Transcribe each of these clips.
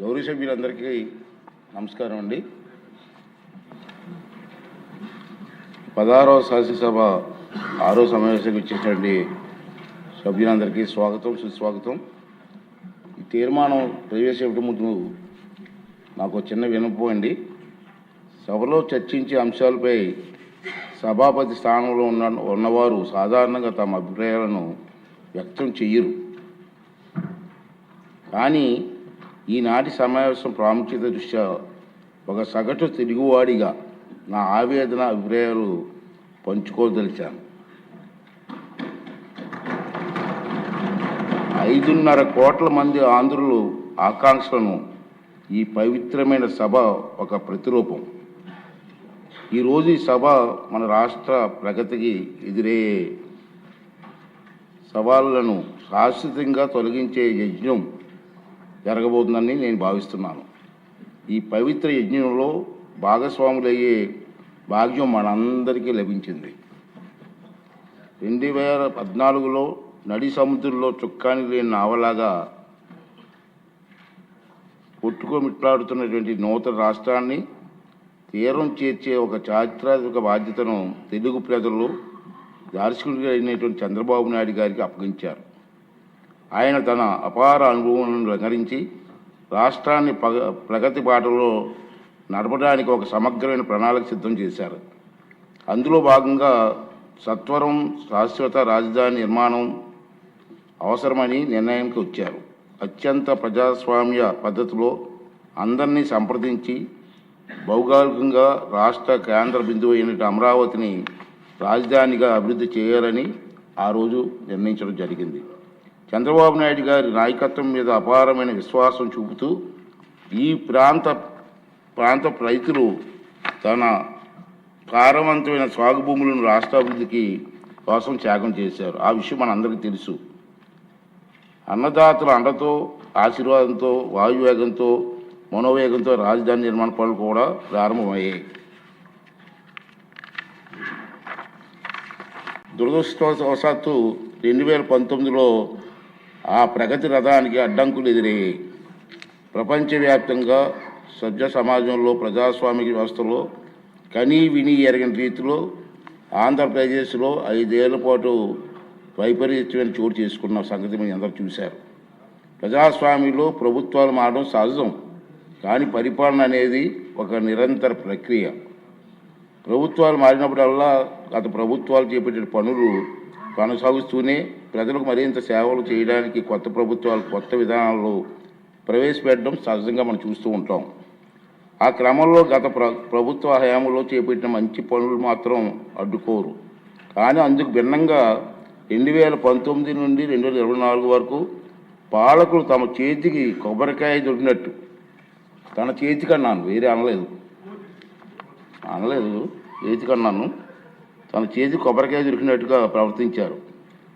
గౌరవ సభ్యులందరికీ నమస్కారం అండి. 16వ శాసనసభ 6వ సమావేశానికి వచ్చేటువంటి సభ్యులందరికీ స్వాగతం, సుస్వాగతం. ఈ తీర్మానం ప్రవేశపెట్టే ముందు నాకు చిన్న విన్నపం అండి. సభలో చర్చించే అంశాలపై సభాపతి స్థానంలో ఉన్నవారు సాధారణంగా తమ అభిప్రాయాలను వ్యక్తం చెయ్యరు. కానీ ఈనాటి సమావేశం ప్రాముఖ్యత దృష్ట్యా ఒక సగటు తెలుగువాడిగా నా ఆవేదన, అభిప్రాయాలు పంచుకోదలిచాను. 5.5 కోట్ల మంది ఆంధ్రులు ఆకాంక్షలను ఈ పవిత్రమైన సభ ఒక ప్రతిరూపం. ఈరోజు ఈ సభ మన రాష్ట్ర ప్రగతికి ఎదురయ్యే సవాళ్లను శాశ్వతంగా తొలగించే యజ్ఞం జరగబోతుందని నేను భావిస్తున్నాను. ఈ పవిత్ర యజ్ఞంలో భాగస్వాములయ్యే భాగ్యం మనందరికీ లభించింది. 2014లో నడి సముద్రంలో చుక్కాని లేని నావలాగా కొట్టుకోమిట్లాడుతున్నటువంటి నూతన రాష్ట్రాన్ని తీరం చేర్చే ఒక చారిత్రాత్మక బాధ్యతను తెలుగు ప్రజలు దార్శనికుడిగా అయినటువంటి చంద్రబాబు నాయుడు గారికి అప్పగించారు. ఆయన తన అపార అనుభవాలను రంగరించి రాష్ట్రాన్ని ప్రగతి బాటలో నడపడానికి ఒక సమగ్రమైన ప్రణాళిక సిద్ధం చేశారు. అందులో భాగంగా సత్వరం శాశ్వత రాజధాని నిర్మాణం అవసరమని నిర్ణయానికి వచ్చారు. అత్యంత ప్రజాస్వామ్య పద్ధతిలో అందరినీ సంప్రదించి భౌగోళికంగా రాష్ట్ర కేంద్ర బిందువు అయిన అమరావతిని రాజధానిగా అభివృద్ధి చేయాలని ఆ రోజు నిర్ణయించడం జరిగింది. చంద్రబాబు నాయుడు గారి నాయకత్వం మీద అపారమైన విశ్వాసం చూపుతూ ఈ ప్రాంత రైతులు తన సారవంతమైన సాగు భూములను రాష్ట్ర అభివృద్ధికి కోసం త్యాగం చేశారు. ఆ విషయం మనందరికీ తెలుసు. అన్నదాతల అండతో, ఆశీర్వాదంతో, వాయువేగంతో, మనోవేగంతో రాజధాని నిర్మాణ పనులు కూడా ప్రారంభమయ్యాయి. దురదృష్టవశాత్తు 2019లో ఆ ప్రగతి రథానికి అడ్డంకులు ఎదురయ్యాయి. ప్రపంచవ్యాప్తంగా సభ్య సమాజంలో, ప్రజాస్వామిక వ్యవస్థలో కనీ విని ఎరగని రీతిలో ఆంధ్రప్రదేశ్లో 5 ఏళ్ల పాటు వైపరీత్యమైన చోటు చేసుకున్న సంగతి మీరు అందరూ చూశారు. ప్రజాస్వామ్యంలో ప్రభుత్వాలు మారడం సహజం, కానీ పరిపాలన అనేది ఒక నిరంతర ప్రక్రియ. ప్రభుత్వాలు మారినప్పుడల్లా గత ప్రభుత్వాలు చేపట్టిన పనులు కొనసాగుతూనే ప్రజలకు మరింత సేవలు చేయడానికి కొత్త ప్రభుత్వాలు కొత్త విధానాలు ప్రవేశపెట్టడం సహజంగా మనం చూస్తూ ఉంటాం. ఆ క్రమంలో గత ప్రభుత్వ హయాంలో చేపట్టిన మంచి పనులు మాత్రం అడ్డుకోరు. కానీ అందుకు భిన్నంగా 2019 నుండి 2024 వరకు పాలకులు తమ చేతికి కొబ్బరికాయ దొరికినట్టు, తన చేతికి అన్నాను, వేరే అనలేదు, చేతికన్నాను, తన చేతి కొబ్బరికాయ దొరికినట్టుగా ప్రవర్తించారు.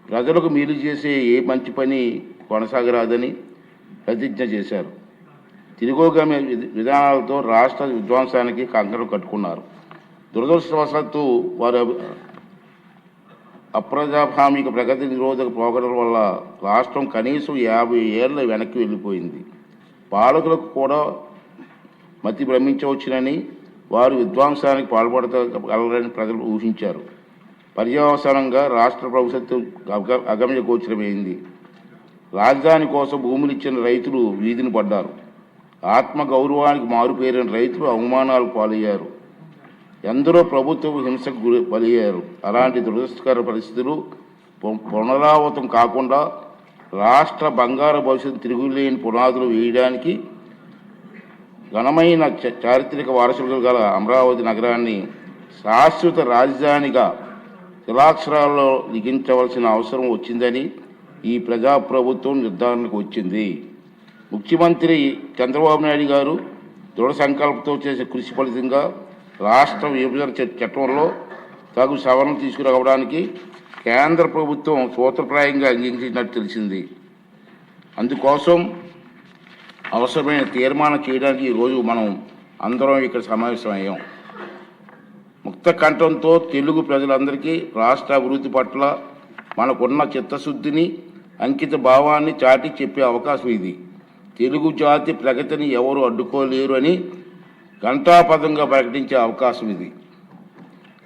ప్రజలకు మేలు చేసే ఏ మంచి పని కొనసాగరాదని ప్రతిజ్ఞ చేశారు. తిరోగమన విధానాలతో రాష్ట్ర విధ్వంసానికి కంకణం కట్టుకున్నారు. దురదృష్టవశాత్తు వారి అప్రజాస్వామిక ప్రగతి నిరోధక పోకడల వల్ల రాష్ట్రం కనీసం 50 ఏళ్ళ వెనక్కి వెళ్ళిపోయింది. పాలకులకు కూడా మతి భ్రమించవచ్చునని, వారు విధ్వంసానికి పాల్పడగలరని ప్రజలు ఊహించారు. పర్యవసానంగా రాష్ట్ర భవిష్యత్తు అగమ్య గోచరమైంది. రాజధాని కోసం భూములు ఇచ్చిన రైతులు వీధిని పడ్డారు. ఆత్మ గౌరవానికి మారుపేరిన రైతులు అవమానాలకు పాలయ్యారు. ఎందరో ప్రభుత్వ హింసకు బలయ్యారు. అలాంటి దురదృష్టకర పరిస్థితులు పునరావృతం కాకుండా రాష్ట్ర బంగారు భవిష్యత్తు తిరుగులేని పునాదులు వేయడానికి ఘనమైన చారిత్రక వారసులు గల అమరావతి నగరాన్ని శాశ్వత రాజధానిగా శిలాక్షరాల్లో లిఖించవలసిన అవసరం వచ్చిందని ఈ ప్రజాప్రభుత్వం నిర్ధారణకు వచ్చింది. ముఖ్యమంత్రి చంద్రబాబు నాయుడు గారు దృఢ సంకల్పంతో చేసే కృషి ఫలితంగా రాష్ట్ర విభజన చట్టంలో తగు సవరణ తీసుకురావడానికి కేంద్ర ప్రభుత్వం సూత్రప్రాయంగా అంగీకరించినట్టు తెలిసింది. అందుకోసం అవసరమైన తీర్మానం చేయడానికి ఈరోజు మనం అందరం ఇక్కడ సమావేశమయ్యాం. ముక్త కంఠంతో తెలుగు ప్రజలందరికీ రాష్ట్ర అభివృద్ధి పట్ల మనకున్న చిత్తశుద్ధిని, అంకిత భావాన్ని చాటి చెప్పే అవకాశం ఇది. తెలుగు జాతి ప్రగతిని ఎవరు అడ్డుకోలేరు అని ఘంటాపథంగా ప్రకటించే అవకాశం ఇది.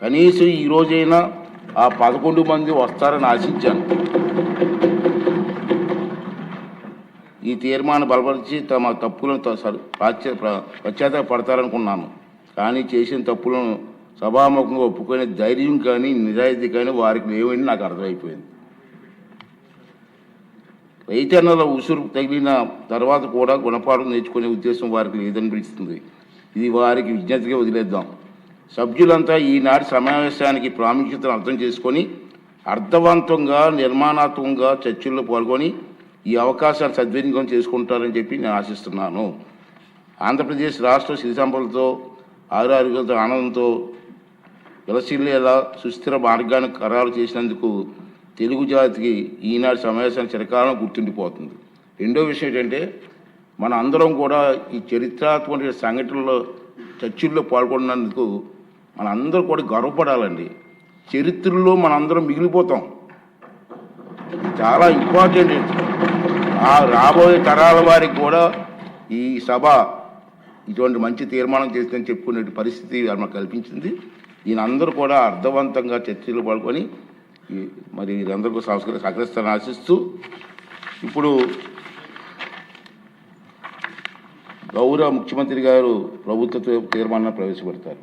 కనీసం ఈ రోజైనా ఆ 11 మంది వస్తారని ఆశించాను. ఈ తీర్మానం బలపరిచి తమ తప్పులను పశ్చాత్తాపడతారనుకున్నాను. కానీ చేసిన తప్పులను సభాముఖంగా ఒప్పుకునే ధైర్యం కానీ నిజాయితీ కానీ వారికి లేవని నాకు అర్థమైపోయింది. రైతన్నల ఉసురు తగిలిన తర్వాత కూడా గుణపాఠం నేర్చుకునే ఉద్దేశం వారికి లేదనిపిస్తుంది. ఇది వారికి విజ్ఞతగా వదిలేద్దాం. సభ్యులంతా ఈనాటి సమావేశానికి ప్రాముఖ్యతను అర్థం చేసుకొని అర్థవంతంగా నిర్మాణాత్మకంగా చర్చల్లో పాల్గొని ఈ అవకాశాన్ని సద్వినియోగం చేసుకుంటారని చెప్పి నేను ఆశిస్తున్నాను. ఆంధ్రప్రదేశ్ రాష్ట్ర సిరి సంపదలతో ఆరోగ్యాలతో ఆనందంతో విలసిల్లేలా సుస్థిర మార్గాన్ని ఖరారు చేసినందుకు తెలుగు జాతికి ఈనాటి సమావేశాన్ని చిరకాలం గుర్తుండిపోతుంది. రెండో విషయం ఏంటంటే మన అందరం కూడా ఈ చరిత్రాత్మక సంఘటనలో చర్చల్లో పాల్గొన్నందుకు మన అందరూ కూడా గర్వపడాలండి. చరిత్రలో మనందరం మిగిలిపోతాం. చాలా ఇంపార్టెంట్. ఆ రాబోయే తరాల వారికి కూడా ఈ సభ ఇటువంటి మంచి తీర్మానం చేస్తుందని చెప్పుకునే పరిస్థితి మనకు కల్పించింది. దీని అందరూ కూడా అర్థవంతంగా చర్చలు పాల్గొని మరి వీరందరికీ సహకరిస్తారని ఆశిస్తూ ఇప్పుడు గౌరవ ముఖ్యమంత్రి గారు ప్రభుత్వ తీర్మానాన్ని ప్రవేశపెడతారు.